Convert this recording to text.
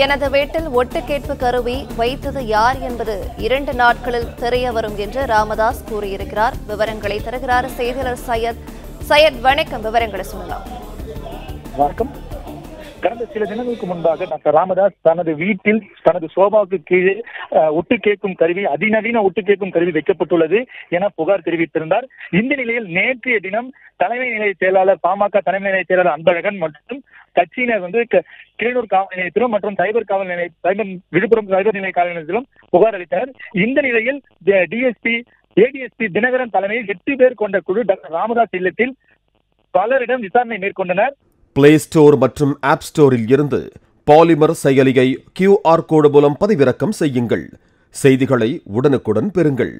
எனது வீட்டில் ஒட்டு கேட்பு கருவி வைத்தது யார் என்பது 2 நாட்களில் தெரிய வரும் என்று ராமதாஸ் கூறியிருக்கிறார். விவரங்களை தருகிறார் செய்தியாளர் சையத். சையத், வணக்கம். விவரங்களை சொல்லலாம். வணக்கம். கடந்த சில தினங்களுக்கு முன்பாக டாக்டர் ராமதாஸ் தனது வீட்டில் தனது சோபாவுக்கு கீழே ஒட்டு கேட்கும் கருவி, அதிநவீன ஒட்டு கேட்கும் கருவி வைக்கப்பட்டுள்ளது என புகார் தெரிவித்திருந்தார். இந்த நிலையில் நேற்றைய தினம் தலைமை நிலைய செயலாளர், பாமக தலைமை நிலைய செயலாளர் அன்பழகன் மற்றும் கட்சியினர் கீழூர் காவல் நிலையத்திலும் மற்றும் விழுப்புரம் சைபர் நிலைய காவல் நிலையத்திலும் புகார் அளித்தனர். இந்த நிலையில் ஏடிஎஸ்பி தினகரன் தலைமையில் 8 பேர் கொண்ட குழு டாக்டர் ராமதாஸ் இல்லத்தில் பலரிடம் விசாரணை மேற்கொண்டனர். பிளே ஸ்டோர் மற்றும் ஆப் ஸ்டோரில் இருந்து பாலிமர் செயலியை QR கோடு மூலம் பதிவிறக்கம் செய்யுங்கள். செய்திகளை உடனுக்குடன் பெறுங்கள்.